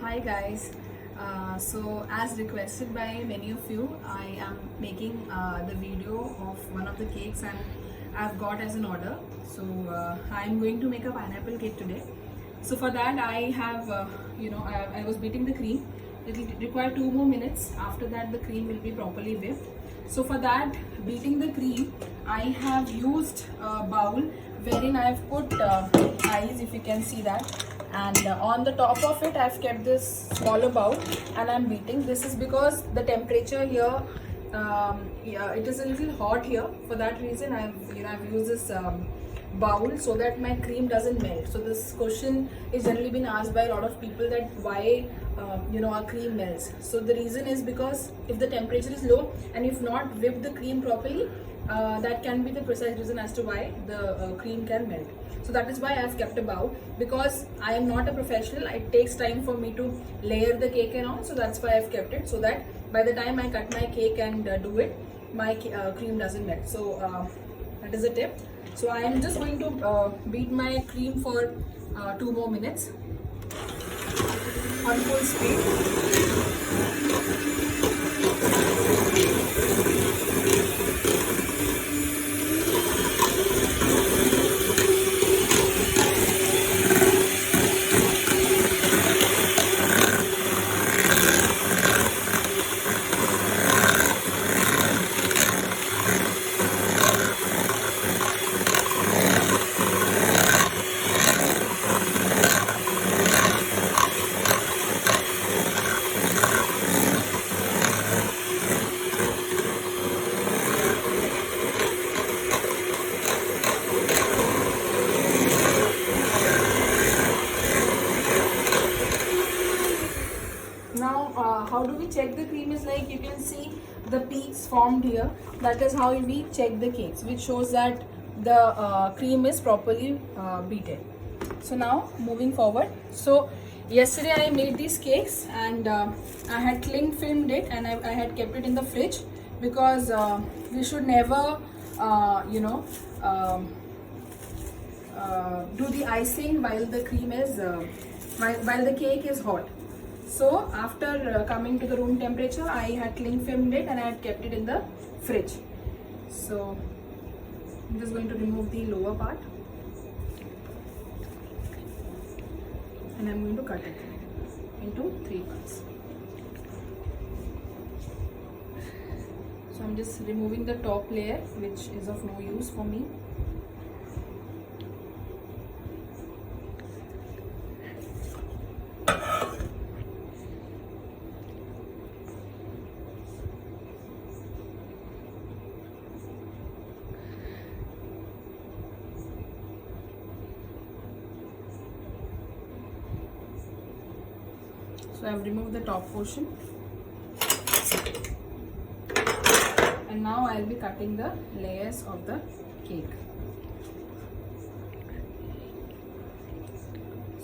Hi guys. So as requested by many of you, I am making the video of one of the cakes and I've got as an order. So I'm going to make a pineapple cake today. So for that I have, I was beating the cream. It will require 2 more minutes. After that the cream will be properly whipped. So for that beating the cream, I have used a bowl wherein I have put ice, if you can see that, and on the top of it I've kept this smaller bowl and I'm beating. This is because the temperature here, it is a little hot here. For that reason I've used this bowl so that my cream doesn't melt. So this question is generally been asked by a lot of people that why our cream melts. So the reason is because if the temperature is low and if not whipped the cream properly, that can be the precise reason as to why the cream can melt. So that is why I have kept a bowl, because I am not a professional. It takes time for me to layer the cake and all. So that's why I have kept it, so that by the time I cut my cake and do it, my cream doesn't melt. So that is a tip. So I am just going to beat my cream for 2 more minutes on full speed. Now how do we check the cream is like you can see the peaks formed here. That is how we check the cakes, which shows that the cream is properly beaten. So now moving forward, so yesterday I made these cakes and I had cling filmed it and I had kept it in the fridge, because we should never do the icing while the cream is while the cake is hot. So after coming to the room temperature, I had cling filmed it and I had kept it in the fridge. So I'm just going to remove the lower part and I'm going to cut it into 3 parts. So I'm just removing the top layer, which is of no use for me. So I have removed the top portion and now I will be cutting the layers of the cake.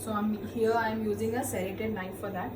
So I am using a serrated knife for that.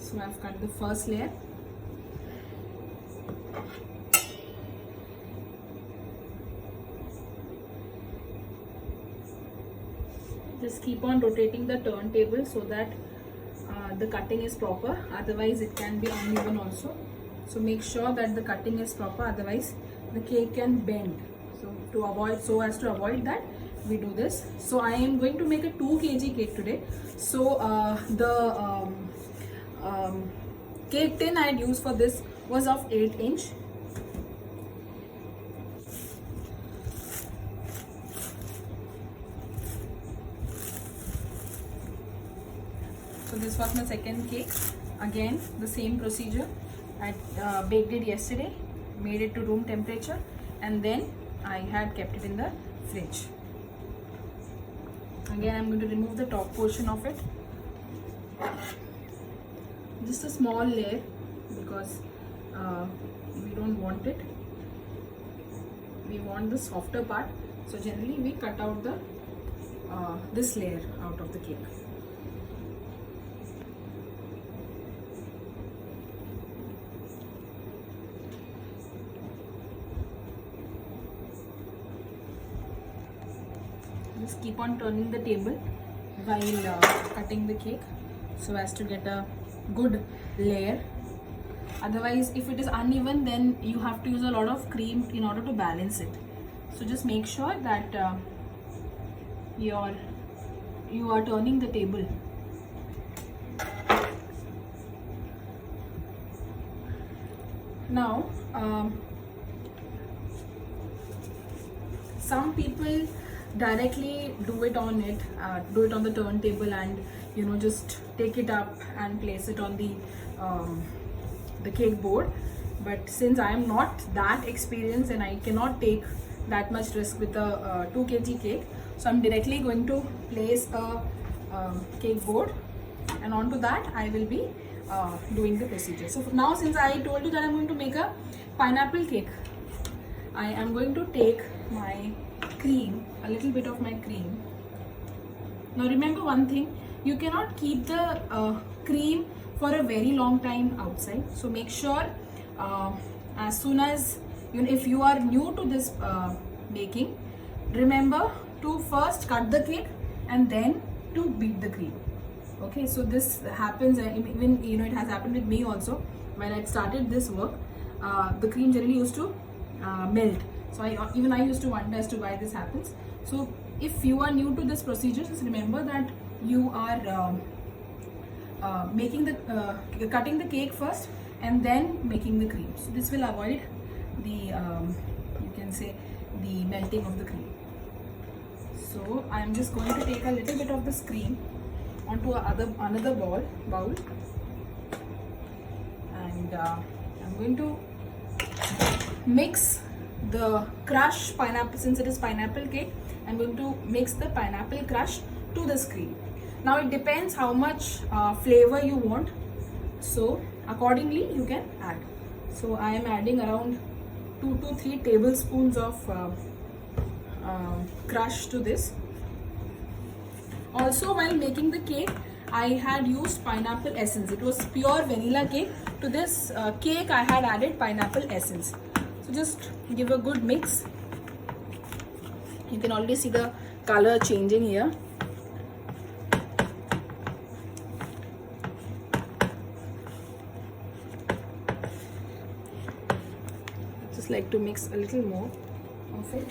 So I have cut the first layer. Just keep on rotating the turntable so that the cutting is proper, otherwise it can be uneven also. So make sure that the cutting is proper, otherwise the cake can bend. So as to avoid that, we do this. So I am going to make a 2 kg cake today. So the cake tin I had used for this was of 8-inch. So this was my second cake. Again the same procedure. I baked it yesterday, made it to room temperature, and then I had kept it in the fridge. Again I'm going to remove the top portion of it. Just a small layer, because we don't want it. We want the softer part. So generally we cut out the this layer out of the cake. just keep on turning the table while cutting the cake so as to get a good layer. Otherwise, if it is uneven, then you have to use a lot of cream in order to balance it. So just make sure that you are turning the table. Now, some people directly do it on the turntable, and just take it up and place it on the cake board. But since I am not that experienced and I cannot take that much risk with a 2 kg cake, so I'm directly going to place a cake board, and onto that I will be doing the procedure. So now, since I told you that I'm going to make a pineapple cake, I am going to take my cream, a little bit of my cream. Now remember one thing, you cannot keep the cream for a very long time outside. So make sure as soon as, if you are new to this baking, remember to first cut the cake and then to beat the cream. Okay, so this happens, even it has happened with me also. When I started this work, the cream generally used to melt. So I used to wonder as to why this happens. So if you are new to this procedure, just remember that you are cutting the cake first and then making the cream. So this will avoid the you can say the melting of the cream. So I am just going to take a little bit of this cream onto another bowl, and I'm going to mix the crushed pineapple. Since it is pineapple cake, I'm going to mix the pineapple crush to this cream. Now it depends how much flavor you want, so accordingly you can add. So I am adding around 2 to 3 tablespoons of crush to this. Also, while making the cake, I had used pineapple essence. It was pure vanilla cake. To this cake, I had added pineapple essence. So just give a good mix. You can already see the color changing here. Just like to mix a little more of it.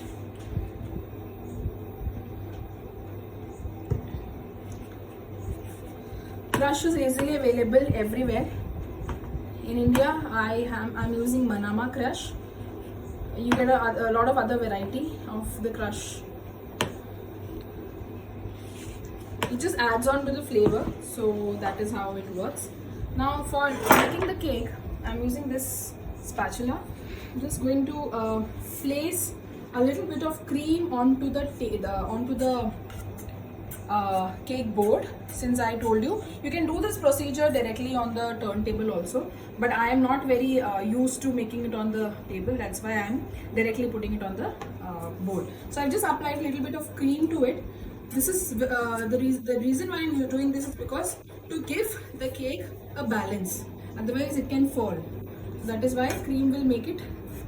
Crush is easily available everywhere. In India, I'm using Manama crush. You get a lot of other variety of the crush. It just adds on to the flavor, so that is how it works. Now for making the cake, I'm using this spatula. I'm just going to place a little bit of cream onto the cake board. Since I told you, you can do this procedure directly on the turntable also, but I am not very used to making it on the table. That's why I am directly putting it on the board. So I've just applied a little bit of cream to it. This is the reason why I'm doing this is because to give the cake a balance. Otherwise it can fall. That is why cream will make it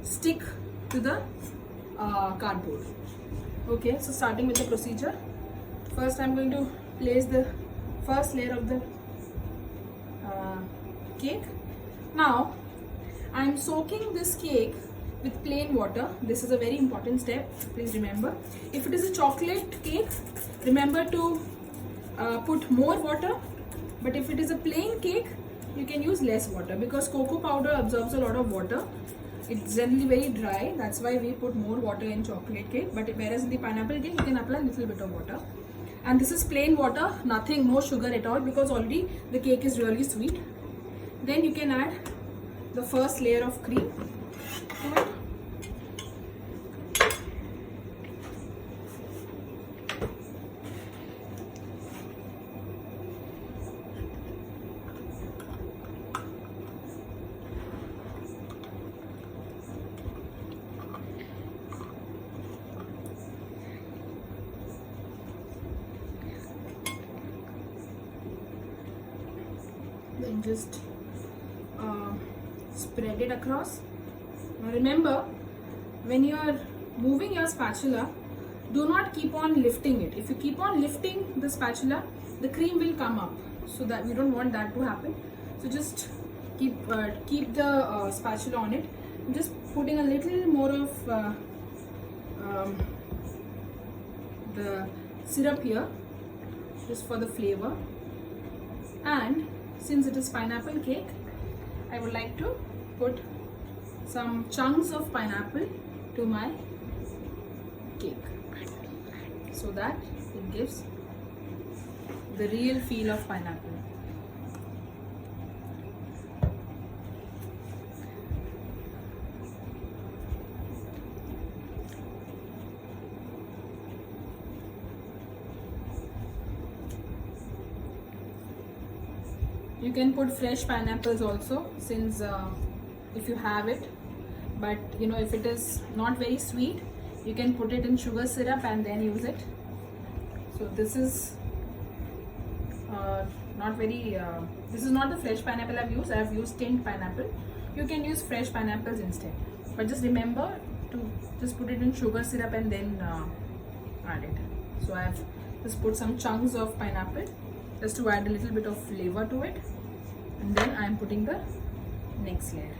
stick to the cardboard. Okay, so starting with the procedure. First I'm going to place the first layer of the cake. Now I'm soaking this cake with plain water. This is a very important step, please remember. If it is a chocolate cake, remember to put more water, but if it is a plain cake, you can use less water because cocoa powder absorbs a lot of water. It's generally very dry, that's why we put more water in chocolate cake, but whereas in the pineapple cake, you can apply a little bit of water. And this is plain water, nothing, no sugar at all, because already the cake is really sweet. Then you can add the first layer of cream to it. Then just spread it across. Now remember, when you are moving your spatula, do not keep on lifting it. If you keep on lifting the spatula, the cream will come up, so that we don't want that to happen. So just keep the spatula on it. I'm just putting a little more of the syrup here, just for the flavor. And since it is pineapple cake, I would like to put some chunks of pineapple to my cake, so that it gives the real feel of pineapple. You can put fresh pineapples also, since if you have it, but you know, if it is not very sweet, you can put it in sugar syrup and then use it. So this is this is not the fresh pineapple I've used. I've used tinned pineapple. You can use fresh pineapples instead, but just remember to just put it in sugar syrup and then add it. So I've just put some chunks of pineapple just to add a little bit of flavor to it, and then I'm putting the next layer.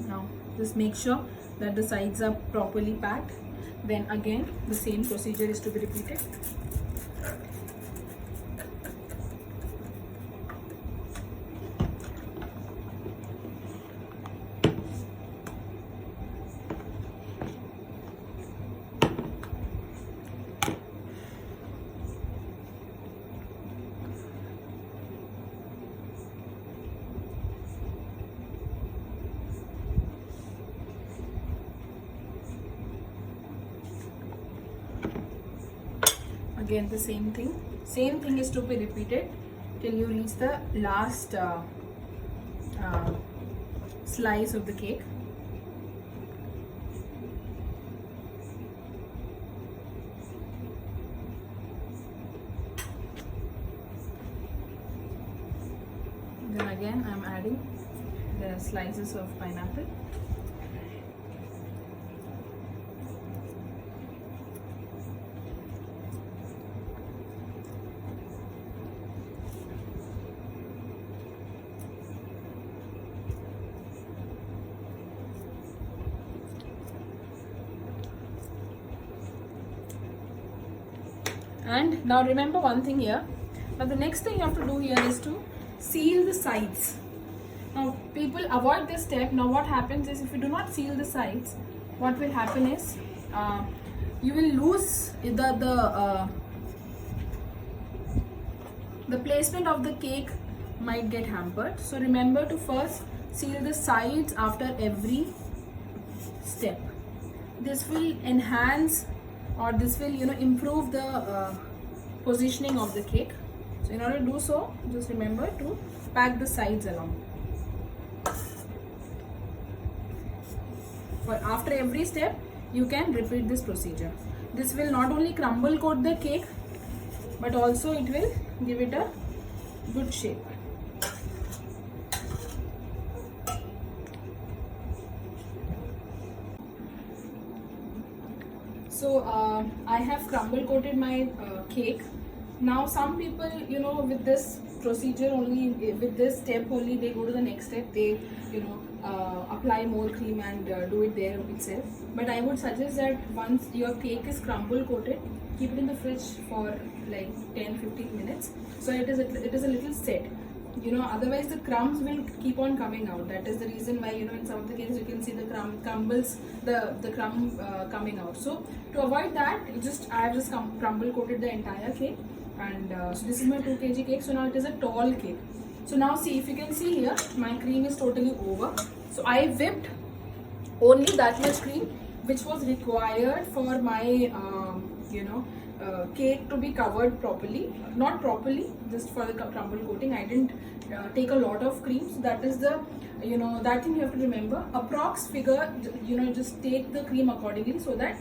Now just make sure that the sides are properly packed. Then again the same procedure is to be repeated. Again the same thing is to be repeated till you reach the last slice of the cake. Then again I'm adding the slices of pineapple. And now remember one thing here. Now the next thing you have to do here is to seal the sides. Now people avoid this step. Now what happens is, if you do not seal the sides, what will happen is you will lose the placement of the cake might get hampered. So remember to first seal the sides after every step. This will enhance, or this will improve the positioning of the cake. So in order to do so, just remember to pack the sides along. For after every step, you can repeat this procedure. This will not only crumble coat the cake, but also it will give it a good shape. So I have crumble coated my cake. Now some people, with this procedure only, with this step only, they go to the next step. They, apply more cream and do it there itself. But I would suggest that once your cake is crumble coated, keep it in the fridge for like 10-15 minutes. So it is a little set. Otherwise the crumbs will keep on coming out. That is the reason why, in some of the cases you can see the crumbles, the crumb coming out. So to avoid that, I have just crumble coated the entire cake. And so this is my 2 kg cake. So now it is a tall cake. So now see, if you can see here, my cream is totally over. So I whipped only that much cream which was required for my cake to be covered properly. Not properly, just for the crumble coating. I didn't take a lot of cream. So that is the that thing you have to remember. Approx figure, just take the cream accordingly, so that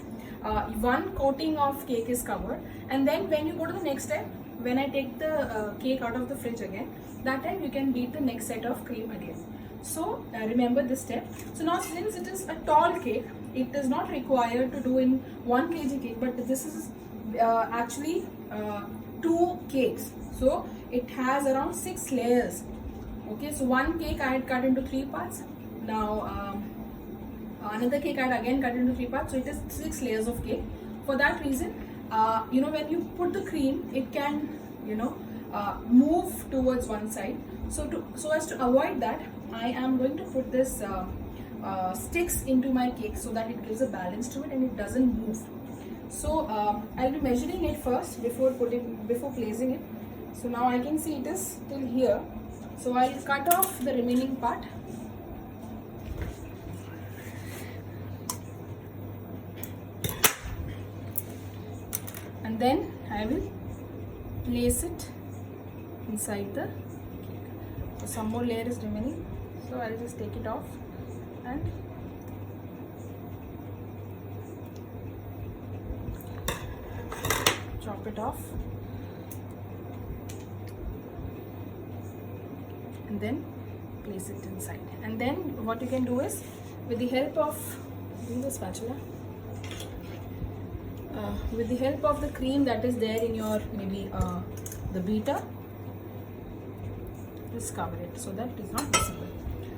one coating of cake is covered. And then when you go to the next step, when I take the cake out of the fridge again, that time you can beat the next set of cream again. So remember this step. So now since it is a tall cake, it is not required to do in 1 kg cake, but this is actually 2 cakes, so it has around 6 layers. Okay, so one cake I had cut into 3 parts. Now another cake I had again cut into 3 parts, so it is 6 layers of cake. For that reason, when you put the cream, it can move towards one side. So as to avoid that, I am going to put this sticks into my cake so that it gives a balance to it and it doesn't move. So I'll be measuring it first before placing it. So now I can see it is till here. So I'll cut off the remaining part. And then I will place it inside the cake. So some more layer is remaining. So I'll just take it off and chop it off. And then place it inside. And then what you can do is, with the help of the spatula, with the help of the cream that is there in your maybe the beater, just cover it so that it is not visible.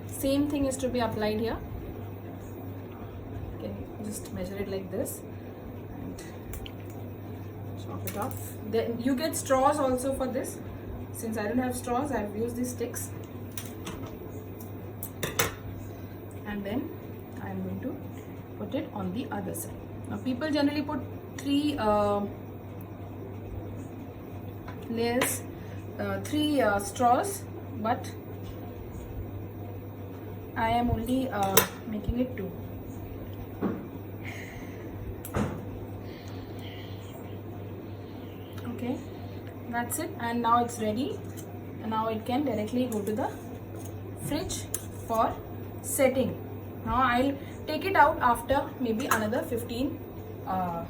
Same thing is to be applied here. Okay, just measure it like this and chop it off. Then you get straws also for this. Since I don't have straws, I have used these sticks. And then I am going to put it on the other side. Now people generally put 3 layers, 3 straws, but I am only making it 2. Okay, that's it, and now it's ready. And now it can directly go to the fridge for setting. Now I'll take it out after maybe another 15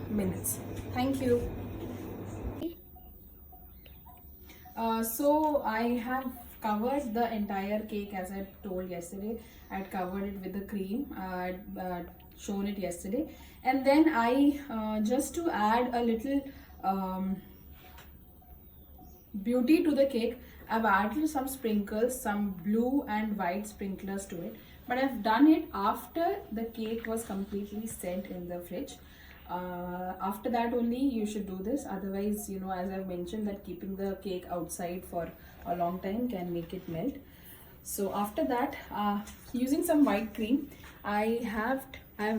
minutes. Thank you. So I have covered the entire cake as I told yesterday. I had covered it with the cream. I had shown it yesterday, and then I just to add a little beauty to the cake, I've added some sprinkles, some blue and white sprinklers to it. But I've done it after the cake was completely set in the fridge. After that only you should do this. Otherwise, as I've mentioned, that keeping the cake outside for a long time can make it melt. So after that, using some white cream, I have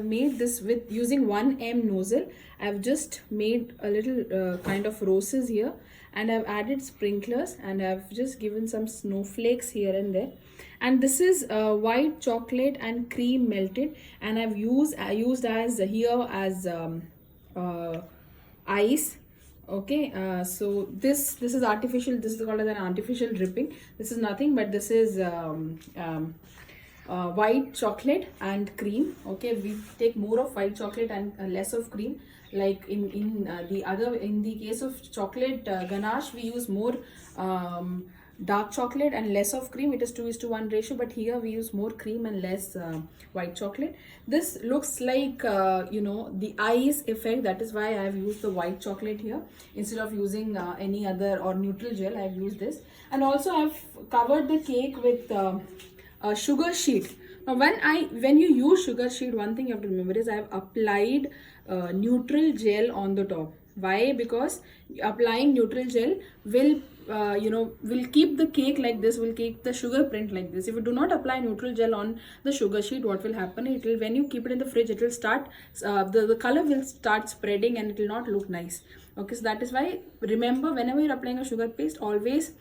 made this with using 1M nozzle. I've just made a little kind of roses here, and I've added sprinklers, and I've just given some snowflakes here and there. And this is white chocolate and cream melted, and I've used as here as ice. Okay, so this is artificial. This is called as an artificial dripping. This is nothing but this is white chocolate and cream. Okay, we take more of white chocolate and less of cream. Like in the case of chocolate ganache, we use more dark chocolate and less of cream. It is 2:1 ratio, but here we use more cream and less white chocolate. This looks like the ice effect. That is why I have used the white chocolate here instead of using any other or neutral gel. I have used this, and also I have covered the cake with a sugar sheet. Now when you use sugar sheet, one thing you have to remember is I have applied neutral gel on the top. Why? Because applying neutral gel will keep the cake like this, will keep the sugar print like this. If you do not apply neutral gel on the sugar sheet, what will happen? It will, when you keep it in the fridge, it will start the color will start spreading and it will not look nice. Okay, so that is why, remember, whenever you're applying a sugar paste, always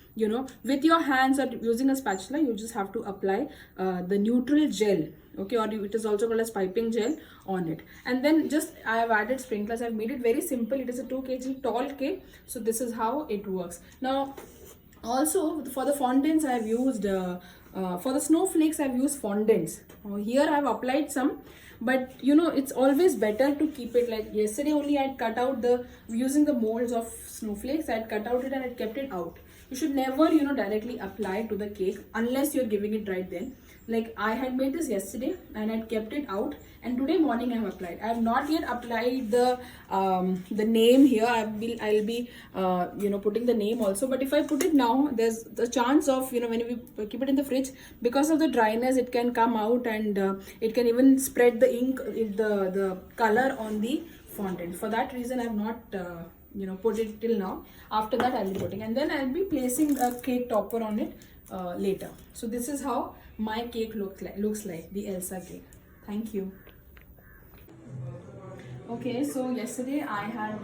with your hands or using a spatula, you just have to apply the neutral gel. Okay, or it is also called as piping gel on it. And then just I have added sprinklers. I've made it very simple. It is a 2 kg tall cake, so this is how it works. Now also for the fondants, I have used for the snowflakes, I've used fondants. Here I have applied some, but it's always better to keep it. Like yesterday only, I had cut out using the molds of snowflakes. I had cut out it and I kept it out. You should never directly apply to the cake unless you're giving it right then. Like I had made this yesterday and I kept it out, and today morning I have applied. I have not yet applied the name here. I'll be putting the name also. But if I put it now, there's the chance of, when we keep it in the fridge, because of the dryness, it can come out, and it can even spread the ink, the color on the fondant. For that reason, I have not put it till now. After that, I'll be putting, and then I'll be placing a cake topper on it later. So this is how my cake looks like the Elsa cake. Thank you. Okay, so yesterday I had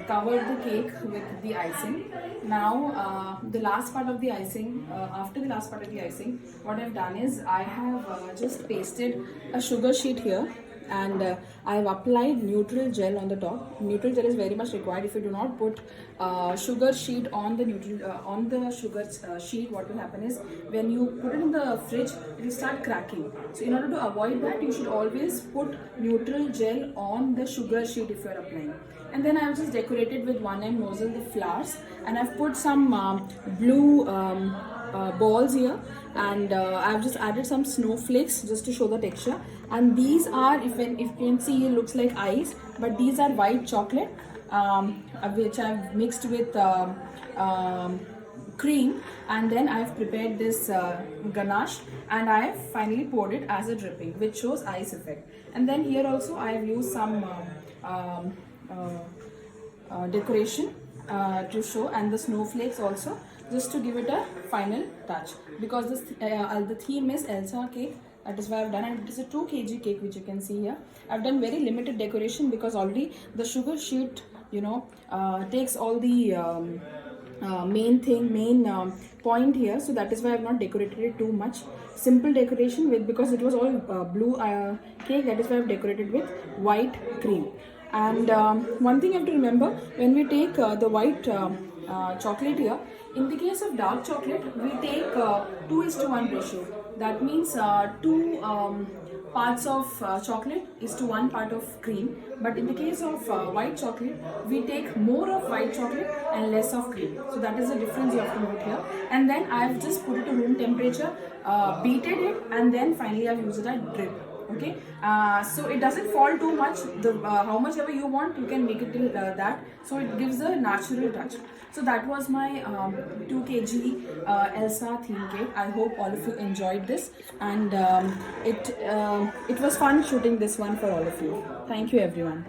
covered the cake with the icing. Now the last part of the icing, after the last part of the icing, what I've done is I have just pasted a sugar sheet here, and I have applied neutral gel on the top. Neutral gel is very much required. If you do not put sugar sheet on the sugar sheet, what will happen is when you put it in the fridge, it will start cracking. So in order to avoid that, you should always put neutral gel on the sugar sheet if you are applying. And then I have just decorated with 1M nozzle the flowers, and I've put some blue balls here, and I've just added some snowflakes just to show the texture. And these are, if you can see, it looks like ice, but these are white chocolate which I've mixed with cream, and then I've prepared this ganache, and I have finally poured it as a dripping, which shows ice effect. And then here also I have used some decoration to show, and the snowflakes also, just to give it a final touch, because this the theme is Elsa cake. That is why I've done, and it is a 2 kg cake, which you can see here. I've done very limited decoration because already the sugar sheet takes all the main point here, so that is why I've not decorated it too much. Simple decoration with, because it was all blue cake, that is why I've decorated with white cream. And one thing you have to remember, when we take the white chocolate here, in the case of dark chocolate, we take 2:1 ratio. That means 2 parts of chocolate is to 1 part of cream. But in the case of white chocolate, we take more of white chocolate and less of cream. So that is the difference you have to note here. And then I've just put it to room temperature, beaten it, and then finally I've used it at drip. Okay, so it doesn't fall too much. How much ever you want, you can make it till that, so it gives a natural touch. So that was my 2 kg Elsa theme cake. I hope all of you enjoyed this, and it was fun shooting this one for all of you. Thank you everyone.